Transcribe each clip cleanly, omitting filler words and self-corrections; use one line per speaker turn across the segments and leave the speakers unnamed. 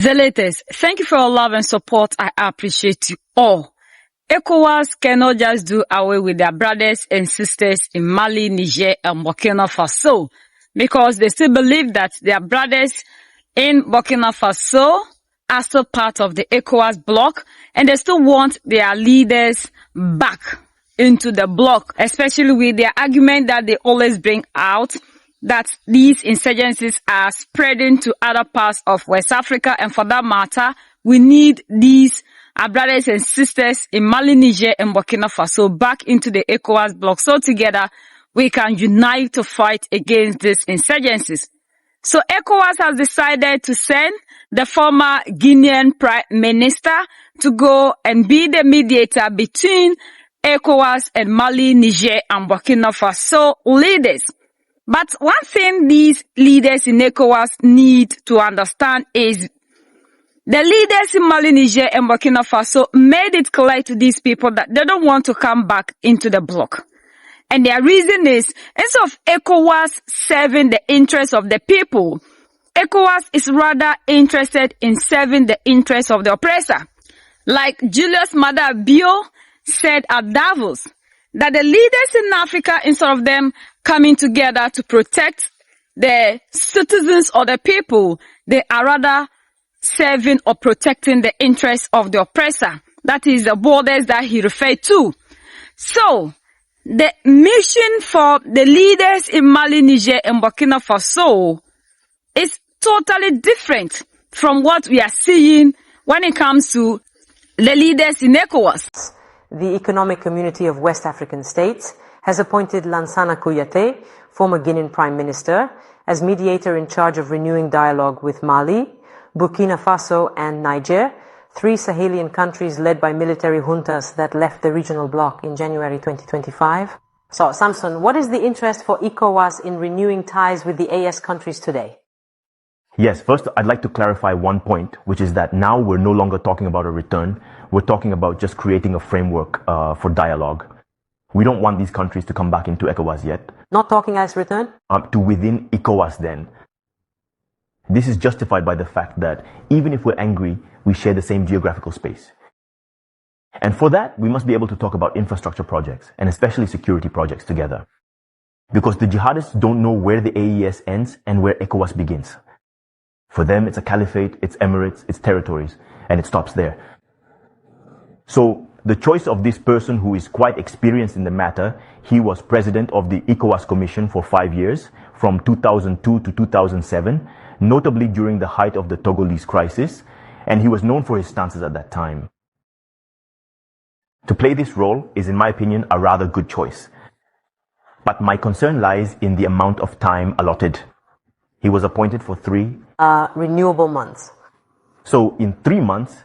Zelators, thank you for your love and support. I appreciate you all. Ecowas cannot just do away with their brothers and sisters in Mali, Niger, and Burkina Faso because they still believe that their brothers in Burkina Faso are still part of the Ecowas bloc and they still want their leaders back into the bloc, especially with their argument that they always bring out that these insurgencies are spreading to other parts of West Africa, and for that matter, we need these our brothers and sisters in Mali, Niger, and Burkina Faso back into the ECOWAS bloc so together we can unite to fight against these insurgencies. So ECOWAS has decided to send the former Guinean Prime Minister to go and be the mediator between ECOWAS and Mali, Niger, and Burkina Faso leaders. But one thing these leaders in ECOWAS need to understand is the leaders in Mali, Niger, and Burkina Faso made it clear to these people that they don't want to come back into the bloc. And their reason is, instead of ECOWAS serving the interests of the people, ECOWAS is rather interested in serving the interests of the oppressor. Like Julius Maada Bio said at Davos, that the leaders in Africa, instead of them coming together to protect the citizens or the people, they are rather serving or protecting the interests of the oppressor. That is the borders that he referred to. So, the mission for the leaders in Mali, Niger, and Burkina Faso is totally different from what we are seeing when it comes to the leaders in ECOWAS.
The Economic Community of West African States has appointed Lansana Kouyaté, former Guinean Prime Minister, as mediator in charge of renewing dialogue with Mali, Burkina Faso and Niger, three Sahelian countries led by military juntas that left the regional bloc in January 2025. So, Samson, what is the interest for ECOWAS in renewing ties with the AS countries today?
Yes, first I'd like to clarify one point, which is that now we're no longer talking about a return. We're talking about just creating a framework for dialogue. We don't want these countries to come back into ECOWAS yet.
Not talking as return?
To within ECOWAS then. This is justified by the fact that even if we're angry, we share the same geographical space. And for that, we must be able to talk about infrastructure projects, and especially security projects together. Because the jihadists don't know where the AES ends and where ECOWAS begins. For them, it's a caliphate, it's emirates, it's territories, and it stops there. So, the choice of this person who is quite experienced in the matter, he was president of the Ecowas Commission for 5 years, from 2002 to 2007, notably during the height of the Togolese crisis, and he was known for his stances at that time. To play this role is, in my opinion, a rather good choice. But my concern lies in the amount of time allotted. He was appointed for 3
renewable months.
So in 3 months,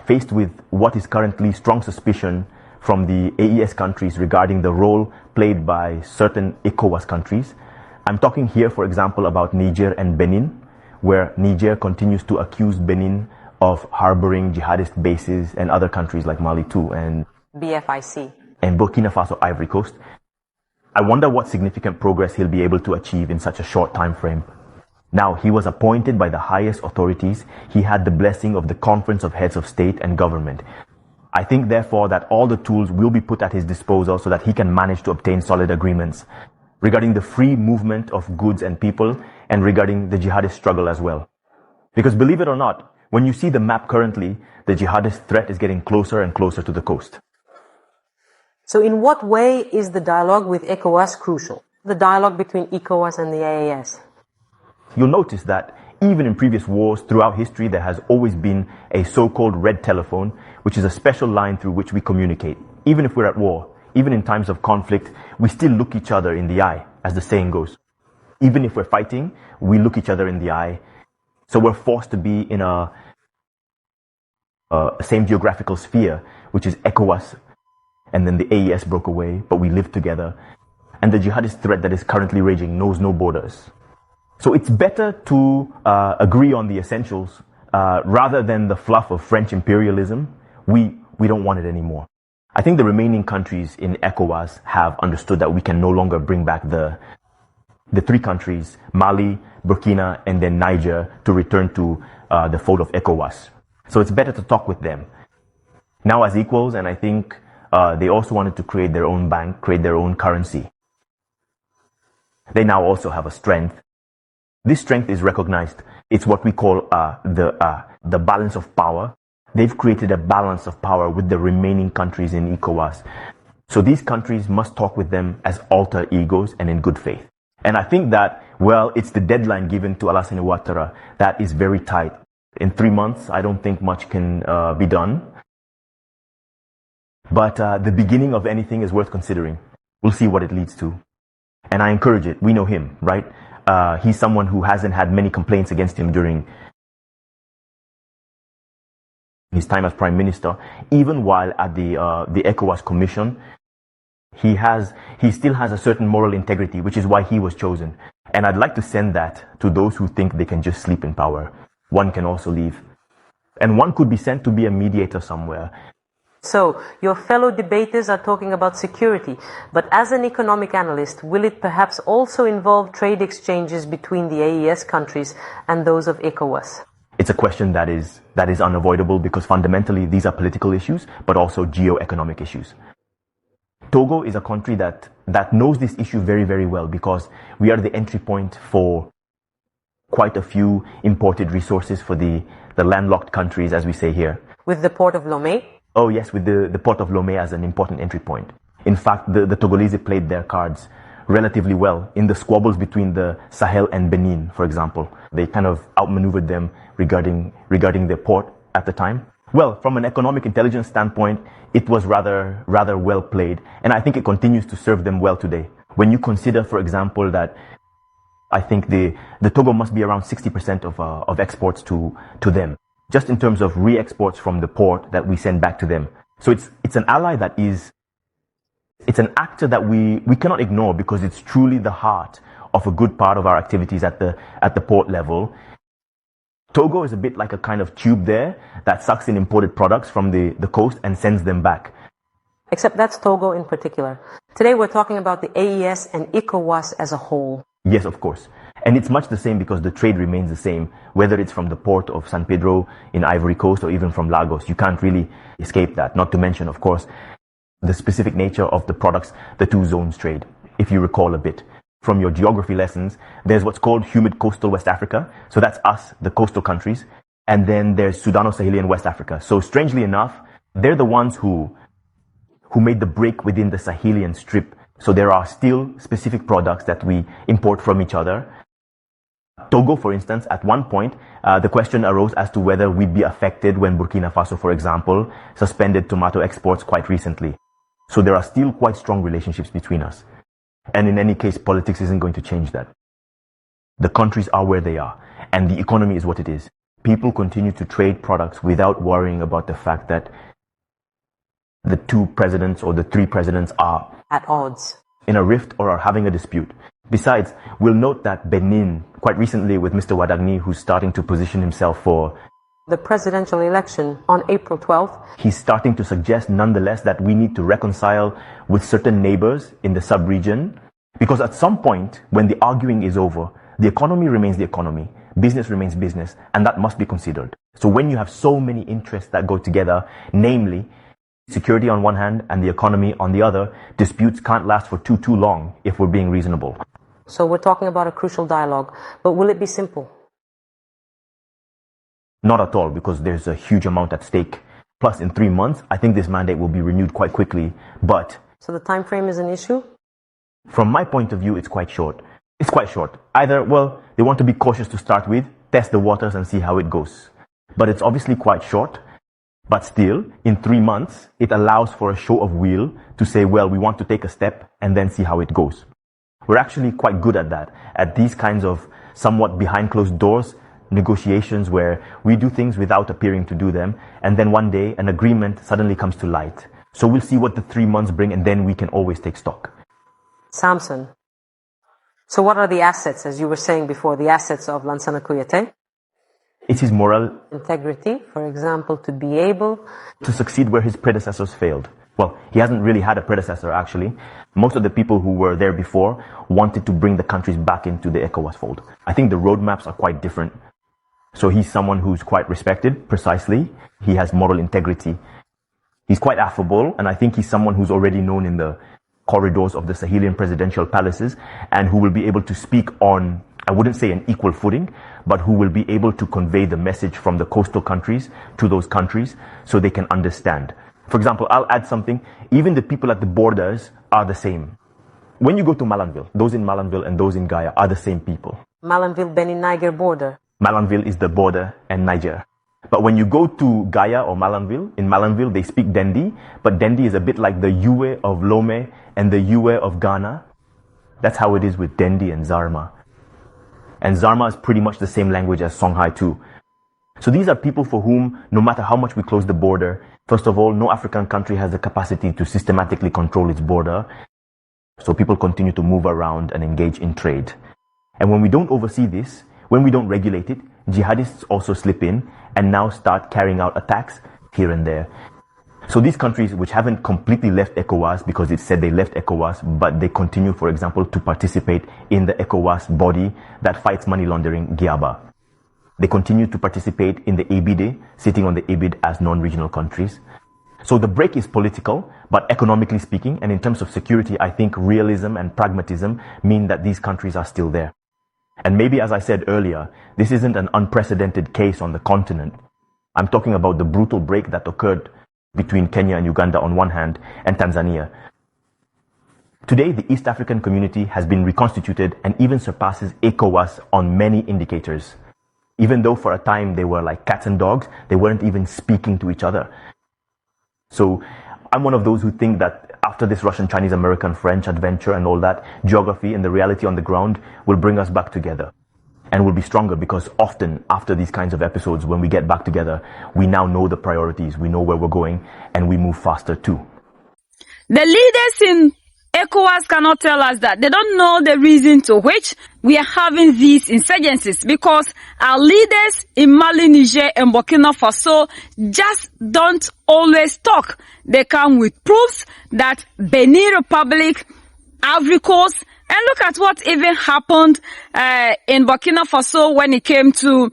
faced with what is currently strong suspicion from the AES countries regarding the role played by certain ECOWAS countries, I'm talking here, for example, about Niger and Benin, where Niger continues to accuse Benin of harboring jihadist bases, and other countries like Mali too, and
BFIC,
and Burkina Faso, Ivory Coast. I wonder what significant progress he'll be able to achieve in such a short time frame. Now, he was appointed by the highest authorities. He had the blessing of the Conference of Heads of State and Government. I think, therefore, that all the tools will be put at his disposal so that he can manage to obtain solid agreements regarding the free movement of goods and people, and regarding the jihadist struggle as well. Because believe it or not, when you see the map currently, the jihadist threat is getting closer and closer to the coast.
So in what way is the dialogue with ECOWAS crucial? The dialogue between ECOWAS and the AES?
You'll notice that even in previous wars throughout history, there has always been a so-called red telephone, which is a special line through which we communicate. Even if we're at war, even in times of conflict, we still look each other in the eye, as the saying goes. Even if we're fighting, we look each other in the eye. So we're forced to be in a same geographical sphere, which is ECOWAS, and then the AES broke away, but we live together. And the jihadist threat that is currently raging knows no borders. So it's better to agree on the essentials rather than the fluff of French imperialism. We don't want it anymore. I think the remaining countries in ECOWAS have understood that we can no longer bring back the the three countries, Mali, Burkina, and then Niger, to return to the fold of Ecowas. So it's better to talk with them now as equals, and I think they also wanted to create their own bank, create their own currency. They now also have a strength. This strength is recognized. It's what we call the balance of power. They've created a balance of power with the remaining countries in Ecowas. So these countries must talk with them as alter egos and in good faith. And I think that, well, it's the deadline given to Alassane Ouattara that is very tight. In 3 months, I don't think much can be done. But the beginning of anything is worth considering. We'll see what it leads to. And I encourage it. We know him, right? He's someone who hasn't had many complaints against him during his time as Prime Minister. Even while at the ECOWAS Commission, he still has a certain moral integrity, which is why he was chosen. And I'd like to send that to those who think they can just sleep in power. One can also leave. And one could be sent to be a mediator somewhere.
So, your fellow debaters are talking about security, but as an economic analyst, will it perhaps also involve trade exchanges between the AES countries and those of ECOWAS?
It's a question that is unavoidable because fundamentally these are political issues, but also geo-economic issues. Togo is a country that knows this issue very, very well because we are the entry point for quite a few imported resources for the landlocked countries, as we say here.
With the port of Lomé?
Oh yes, with the port of Lomé as an important entry point. In fact, the Togolese played their cards relatively well in the squabbles between the Sahel and Benin, for example. They kind of outmaneuvered them regarding their port at the time. Well, from an economic intelligence standpoint, it was rather well played, and I think it continues to serve them well today. When you consider, for example, that I think the Togo must be around 60% of exports to them, just in terms of re-exports from the port that we send back to them. So it's an ally that is, it's an actor that we cannot ignore because it's truly the heart of a good part of our activities at the port level. Togo is a bit like a kind of tube there that sucks in imported products from the coast and sends them back.
Except that's Togo in particular. Today we're talking about the AES and ECOWAS as a whole.
Yes, of course. And it's much the same because the trade remains the same, whether it's from the port of San Pedro in Ivory Coast or even from Lagos. You can't really escape that. Not to mention, of course, the specific nature of the products the two zones trade. If you recall a bit from your geography lessons, there's what's called humid coastal West Africa. So that's us, the coastal countries. And then there's Sudano-Sahelian West Africa. So strangely enough, they're the ones who made the break within the Sahelian strip. So there are still specific products that we import from each other. Togo, for instance, at one point, the question arose as to whether we'd be affected when Burkina Faso, for example, suspended tomato exports quite recently. So there are still quite strong relationships between us. And in any case, politics isn't going to change that. The countries are where they are, and the economy is what it is. People continue to trade products without worrying about the fact that the two presidents or the three presidents are
at odds,
in a rift, or are having a dispute. Besides, we'll note that Benin, quite recently with Mr. Wadagni, who's starting to position himself for
the presidential election on April 12th.
He's starting to suggest nonetheless that we need to reconcile with certain neighbors in the sub-region, because at some point, when the arguing is over, the economy remains the economy, business remains business, and that must be considered. So when you have so many interests that go together, namely security on one hand and the economy on the other, disputes can't last for too long if we're being reasonable.
So we're talking about a crucial dialogue, but will it be simple?
Not at all, because there's a huge amount at stake. Plus, in 3 months, I think this mandate will be renewed quite quickly, but...
So the time frame is an issue?
From my point of view, it's quite short. It's quite short. Either, well, they want to be cautious to start with, test the waters and see how it goes. But it's obviously quite short. But still, in 3 months, it allows for a show of will to say, well, we want to take a step and then see how it goes. We're actually quite good at that, at these kinds of somewhat behind closed doors negotiations where we do things without appearing to do them, and then one day an agreement suddenly comes to light. So we'll see what the 3 months bring, and then we can always take stock.
Samson, so what are the assets, as you were saying before, the assets of Lansana Kouyaté?
It's his moral
integrity, for example, to be able
to succeed where his predecessors failed. Well, he hasn't really had a predecessor, actually. Most of the people who were there before wanted to bring the countries back into the ECOWAS fold. I think the roadmaps are quite different. So he's someone who's quite respected, precisely. He has moral integrity. He's quite affable, and I think he's someone who's already known in the corridors of the Sahelian presidential palaces, and who will be able to speak on, I wouldn't say an equal footing, but who will be able to convey the message from the coastal countries to those countries so they can understand. For example, I'll add something. Even the people at the borders are the same. When you go to Malanville, those in Malanville and those in Gaia are the same people.
Malanville, Benin-Niger border.
Malanville is the border and Niger. But when you go to Gaia or Malanville, in Malanville they speak Dendi, but Dendi is a bit like the Yue of Lome and the Yue of Ghana. That's how it is with Dendi and Zarma. And Zarma is pretty much the same language as Songhai too. So these are people for whom, no matter how much we close the border, first of all, no African country has the capacity to systematically control its border. So people continue to move around and engage in trade. And when we don't oversee this, when we don't regulate it, jihadists also slip in and now start carrying out attacks here and there. So these countries which haven't completely left ECOWAS because it said they left ECOWAS, but they continue, for example, to participate in the ECOWAS body that fights money laundering, GIABA. They continue to participate in the ABID, sitting on the ABID as non-regional countries. So the break is political, but economically speaking, and in terms of security, I think realism and pragmatism mean that these countries are still there. And maybe, as I said earlier, this isn't an unprecedented case on the continent. I'm talking about the brutal break that occurred between Kenya and Uganda on one hand, and Tanzania. Today, the East African community has been reconstituted and even surpasses ECOWAS on many indicators. Even though for a time they were like cats and dogs, they weren't even speaking to each other. So I'm one of those who think that after this Russian, Chinese, American, French adventure and all that, geography and the reality on the ground will bring us back together. And we'll be stronger because often after these kinds of episodes, when we get back together, we now know the priorities, we know where we're going, and we move faster too.
The leaders in ECOWAS cannot tell us that. They don't know the reason to which we are having these insurgencies, because our leaders in Mali, Niger, and Burkina Faso just don't always talk. They come with proofs that Benin Republic, Ivory Coast, and look at what even happened in Burkina Faso when it came to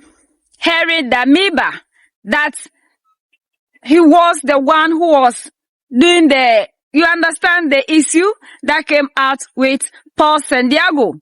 Harry Damiba, that he was the one who was doing the, you understand the issue that came out with Paul Santiago.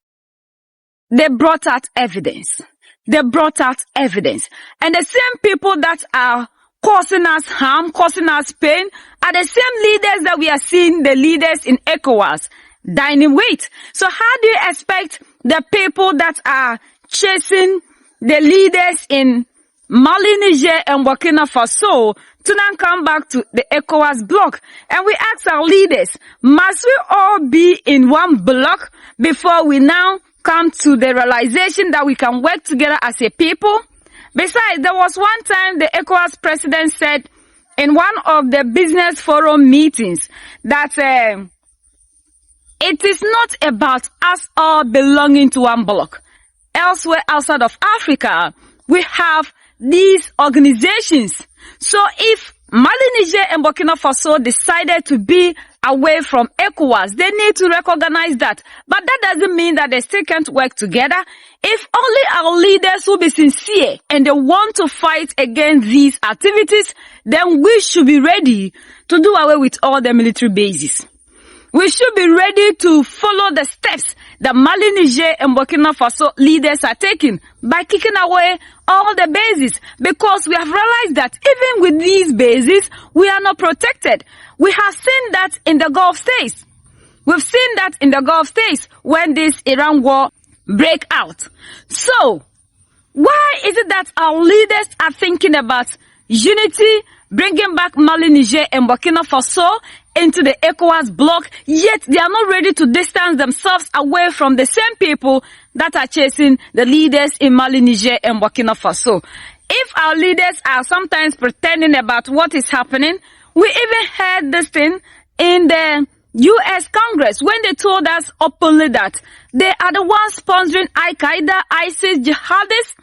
They brought out evidence. They brought out evidence. And the same people that are causing us harm, causing us pain, are the same leaders that we are seeing, the leaders in ECOWAS, dining with. So how do you expect the people that are chasing the leaders in Mali, Niger, and Burkina Faso to now come back to the ECOWAS bloc? And we ask our leaders, must we all be in one bloc before we now come to the realization that we can work together as a people? Besides, there was one time the ECOWAS president said in one of the business forum meetings that it is not about us all belonging to one bloc. Elsewhere outside of Africa, we have these organizations. So if Mali, Niger, and Burkina Faso decided to be away from ECOWAS, they need to recognize that. But that doesn't mean that they still can't work together. If only our leaders will be sincere and they want to fight against these activities, then we should be ready to do away with all the military bases. We should be ready to follow the steps that Mali, Niger, and Burkina Faso leaders are taking by kicking away all the bases, because we have realized that even with these bases, we are not protected. We have seen that in the Gulf states. We've seen that in the Gulf states when this Iran war break out. So, why is it that our leaders are thinking about unity, bringing back Mali, Niger, and Burkina Faso into the ECOWAS bloc, yet they are not ready to distance themselves away from the same people that are chasing the leaders in Mali, Niger, and Burkina Faso? If our leaders are sometimes pretending about what is happening, we even heard this thing in the U.S. Congress when they told us openly that they are the ones sponsoring Al-Qaeda, ISIS, jihadists.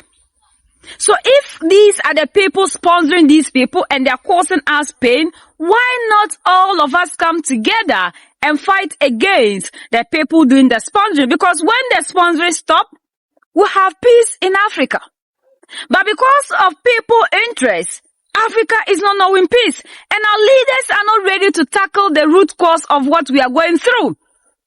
So if these are the people sponsoring these people and they are causing us pain, why not all of us come together and fight against the people doing the sponsoring? Because when the sponsoring stop, we'll have peace in Africa. But because of people interest, Africa is not knowing peace. And our leaders are not ready to tackle the root cause of what we are going through.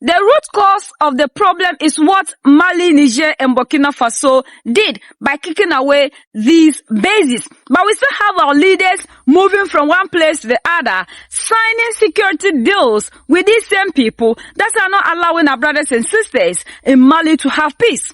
The root cause of the problem is what Mali, Niger, and Burkina Faso did by kicking away these bases. But we still have our leaders moving from one place to the other, signing security deals with these same people that are not allowing our brothers and sisters in Mali to have peace.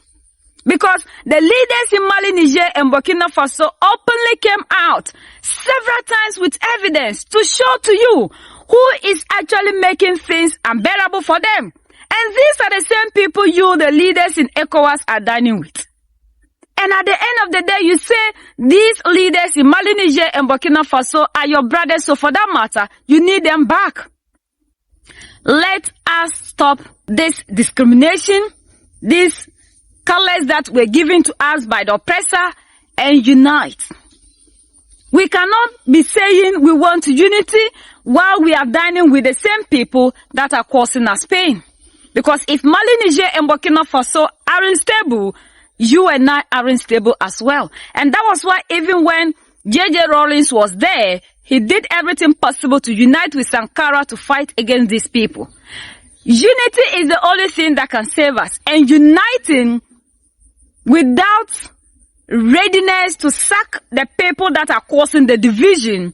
Because the leaders in Mali, Niger, and Burkina Faso openly came out several times with evidence to show to you who is actually making things unbearable for them. And these are the same people you, the leaders in Ecowas, are dining with. And at the end of the day, you say these leaders in Mali, Niger, and Burkina Faso are your brothers, so for that matter, you need them back. Let us stop this discrimination, these colors that were given to us by the oppressor, and unite. We cannot be saying we want unity while we are dining with the same people that are causing us pain. Because if Mali, Niger, and Burkina Faso are unstable, you and I are unstable as well. And that was why even when J.J. Rawlings was there, he did everything possible to unite with Sankara to fight against these people. Unity is the only thing that can save us. And uniting without readiness to sack the people that are causing the division,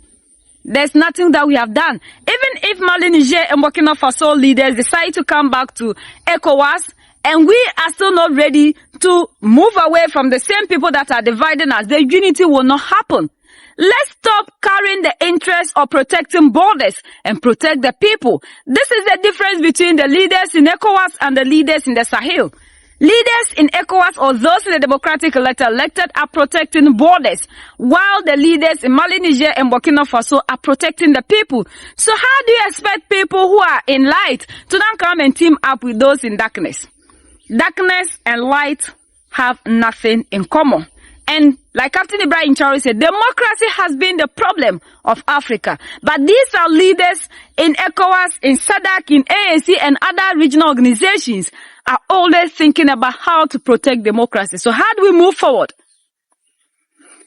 there's nothing that we have done. Even if Mali, Niger, and Burkina Faso leaders decide to come back to ECOWAS, and we are still not ready to move away from the same people that are dividing us, the unity will not happen. Let's stop carrying the interest of protecting borders and protect the people. This is the difference between the leaders in ECOWAS and the leaders in the Sahel. Leaders in ECOWAS or those in the democratic elected are protecting borders, while the leaders in Mali, Niger, and Burkina Faso are protecting the people. So how do you expect people who are in light to then come and team up with those in darkness? Darkness and light have nothing in common. And like Captain Ibrahim Traore said, democracy has been the problem of Africa. But these are leaders in ECOWAS, in SADC, in ANC, and other regional organizations are always thinking about how to protect democracy. So how do we move forward?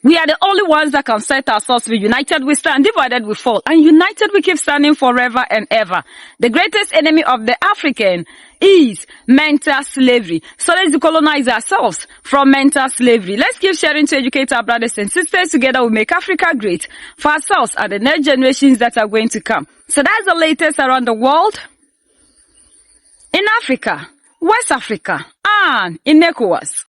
We are the only ones that can set ourselves to be united we stand, divided we fall. And united we keep standing forever and ever. The greatest enemy of the African is mental slavery. So let's decolonize ourselves from mental slavery. Let's keep sharing to educate our brothers and sisters. Together we make Africa great for ourselves and the next generations that are going to come. So that's the latest around the world. In Africa, West Africa, and in ECOWAS.